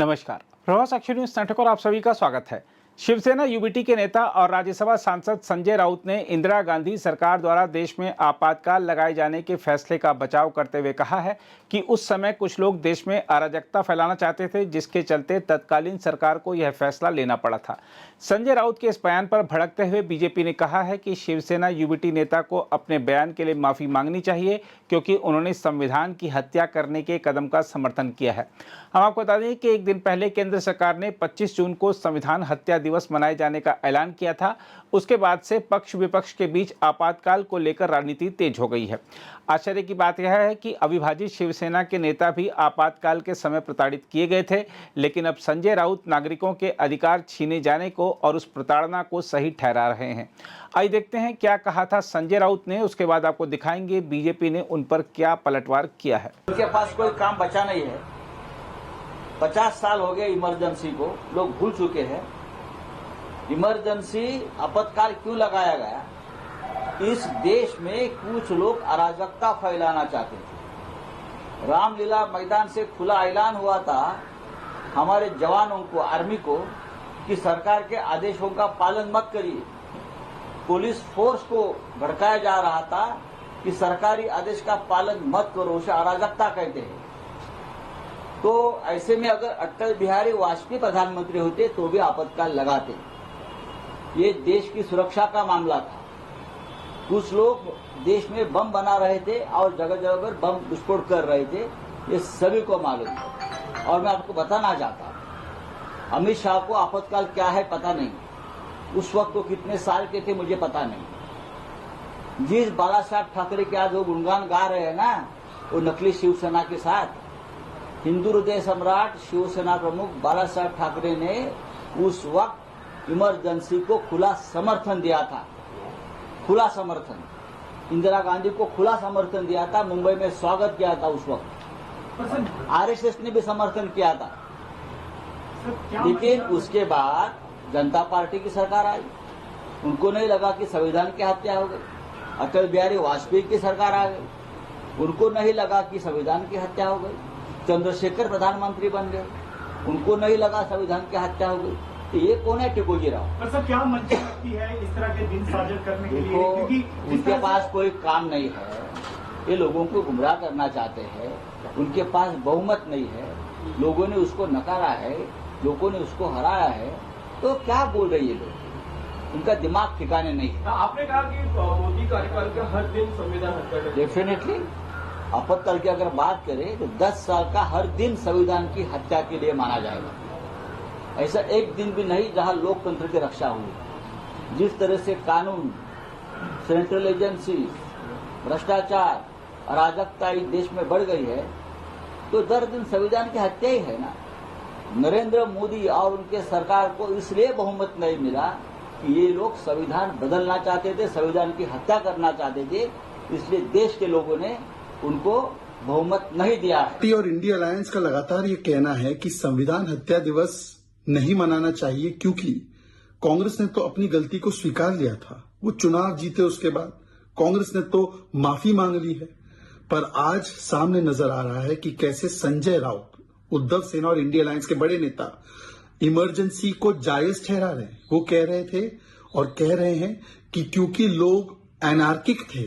नमस्कार, Prabhas action news network और आप सभी का स्वागत है। शिवसेना यूबीटी के नेता और राज्यसभा सांसद संजय राउत ने इंदिरा गांधी सरकार द्वारा देश में आपातकाल लगाए जाने के फैसले का बचाव करते हुए कहा है कि उस समय कुछ लोग देश में अराजकता फैलाना चाहते थे, जिसके चलते तत्कालीन सरकार को यह फैसला लेना पड़ा था। संजय राउत के इस बयान पर भड़कते हुए बीजेपी ने कहा है कि शिवसेना यूबीटी नेता को अपने बयान के लिए माफी मांगनी चाहिए, क्योंकि उन्होंने संविधान की हत्या करने के कदम का समर्थन किया है। हम आपको बता दें कि एक दिन पहले केंद्र सरकार ने 25 जून को संविधान हत्या दिवस मनाए जाने का ऐलान किया था। उसके बाद से पक्ष विपक्ष के बीच आपातकाल को लेकर राजनीति तेज हो गई है। आश्चर्य की बात यह है कि अविभाजित शिवसेना के नेता भी आपातकाल के समय प्रताड़ित किए गए थे, लेकिन अब संजय राउत नागरिकों के अधिकार छीने जाने को और उस प्रताड़ना को सही ठहरा रहे हैं। आइए देखते हैं क्या कहा था संजय राउत ने, उसके बाद आपको दिखाएंगे बीजेपी ने उन पर क्या पलटवार किया है। उनके पास कोई काम बचा नहीं है। 50 साल हो गए इमरजेंसी को, लोग भूल चुके हैं। इमरजेंसी आपातकाल क्यों लगाया गया? इस देश में कुछ लोग अराजकता फैलाना चाहते थे। रामलीला मैदान से खुला ऐलान हुआ था हमारे जवानों को, आर्मी को, कि सरकार के आदेशों का पालन मत करिए। पुलिस फोर्स को भड़काया जा रहा था कि सरकारी आदेश का पालन मत करो, उसे अराजकता कहते हैं। तो ऐसे में अगर अटल बिहारी वाजपेयी प्रधानमंत्री होते तो भी आपातकाल लगाते। ये देश की सुरक्षा का मामला था। कुछ लोग देश में बम बना रहे थे और जगह जगह पर बम विस्फोट कर रहे थे, ये सभी को मालूम है। और मैं आपको बताना चाहता हूं, अमित शाह को आपातकाल क्या है पता नहीं, उस वक्त तो कितने साल के थे मुझे पता नहीं। जिस बाला साहब ठाकरे के आज वो गुणगान गा रहे हैं ना, वो नकली शिवसेना के साथ, हिंदू हृदय सम्राट शिवसेना प्रमुख बाला साहब ठाकरे ने उस वक्त इमरजेंसी को खुला समर्थन दिया था। खुला समर्थन, इंदिरा गांधी को खुला समर्थन दिया था। मुंबई में स्वागत किया था उस वक्त। आरएसएस ने भी समर्थन किया था। लेकिन उसके बाद जनता पार्टी की सरकार आई, उनको नहीं लगा कि संविधान की हत्या हो गई। अटल बिहारी वाजपेयी की सरकार आ गई, उनको नहीं लगा कि संविधान की हत्या हो गई। चंद्रशेखर प्रधानमंत्री बन गए, उनको नहीं लगा संविधान की हत्या हो गई। तो ये कौन है टिकोजी राव? पर सर क्या मंशा रखती है इस तरह के दिन साझा करने के लिए? क्योंकि उनके पास कोई काम नहीं है, ये लोगों को गुमराह करना चाहते हैं। उनके पास बहुमत नहीं है, लोगों ने उसको नकारा है, लोगों ने उसको हराया है। तो क्या बोल रहे ये लोग? उनका दिमाग ठिकाने नहीं है। आपने कहा कि मोदी कार्यकाल का हर दिन संविधान हत्या। डेफिनेटली आपातकाल की अगर बात करें तो 10 साल का हर दिन संविधान की हत्या के लिए माना जाएगा। ऐसा एक दिन भी नहीं जहां लोकतंत्र की रक्षा हुई। जिस तरह से कानून, सेंट्रल एजेंसी, भ्रष्टाचार, अराजकता इस देश में बढ़ गई है, तो दर दिन संविधान की हत्या ही है ना। नरेंद्र मोदी और उनके सरकार को इसलिए बहुमत नहीं मिला कि ये लोग संविधान बदलना चाहते थे, संविधान की हत्या करना चाहते थे। इसलिए देश के लोगों ने उनको बहुमत नहीं दिया है। और इंडिया अलायंस का लगातार ये कहना है कि संविधान हत्या दिवस नहीं मनाना चाहिए, क्योंकि कांग्रेस ने तो अपनी गलती को स्वीकार लिया था। वो चुनाव जीते उसके बाद कांग्रेस ने तो माफी मांग ली है। पर आज सामने नजर आ रहा है कि कैसे संजय राउत, उद्धव सेना और इंडिया अलायंस के बड़े नेता इमरजेंसी को जायज ठहरा रहे हैं। वो कह रहे थे और कह रहे हैं कि क्योंकि लोग एनार्किक थे,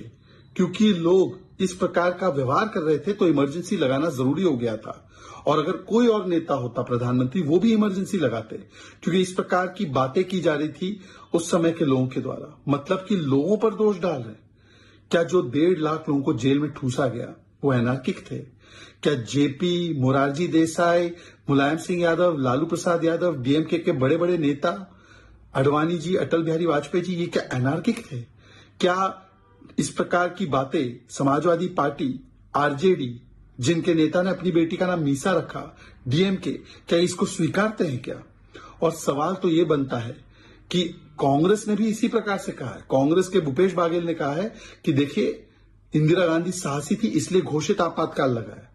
क्योंकि लोग इस प्रकार का व्यवहार कर रहे थे, तो इमरजेंसी लगाना जरूरी हो गया था। और अगर कोई और नेता होता प्रधानमंत्री, वो भी इमरजेंसी लगाते, क्योंकि इस प्रकार की बातें की जा रही थी उस समय के लोगों के द्वारा। मतलब कि लोगों पर दोष डाल रहे। क्या जो 1.5 लाख लोगों को जेल में ठूसा गया वो एनार्किक थे? क्या जेपी, मोरारजी देसाई, मुलायम सिंह यादव, लालू प्रसाद यादव, डीएमके के बड़े बड़े नेता, अडवाणी जी, अटल बिहारी वाजपेयी जी, ये क्या एनार्किक थे? क्या इस प्रकार की बातें समाजवादी पार्टी, आरजेडी, जिनके नेता ने अपनी बेटी का नाम मीसा रखा, डीएमके, क्या इसको स्वीकारते हैं क्या? और सवाल तो ये बनता है कि कांग्रेस ने भी इसी प्रकार से कहा है। कांग्रेस के भूपेश बाघेल ने कहा है कि देखिए, इंदिरा गांधी साहसी थी इसलिए घोषित आपातकाल लगाया।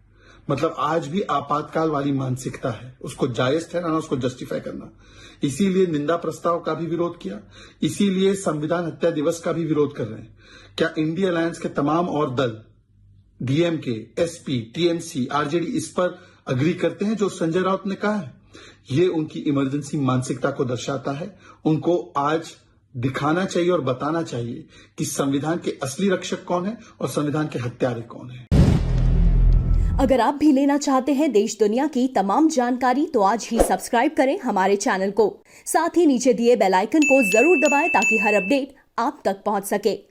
मतलब आज भी आपातकाल वाली मानसिकता है, उसको जायज ठहराना, उसको जस्टिफाई करना। इसीलिए निंदा प्रस्ताव का भी विरोध किया, इसीलिए संविधान हत्या दिवस का भी विरोध कर रहे हैं। क्या इंडिया अलायंस के तमाम और दल, डीएमके, एसपी, टीएमसी, आरजेडी इस पर अग्री करते हैं जो संजय राउत ने कहा है? ये उनकी इमरजेंसी मानसिकता को दर्शाता है। उनको आज दिखाना चाहिए और बताना चाहिए कि संविधान के असली रक्षक कौन है और संविधान के हत्यारे कौन है। अगर आप भी लेना चाहते हैं देश दुनिया की तमाम जानकारी तो आज ही सब्सक्राइब करें हमारे चैनल को। साथ ही नीचे दिए बेल आइकन को जरूर दबाएं ताकि हर अपडेट आप तक पहुंच सके।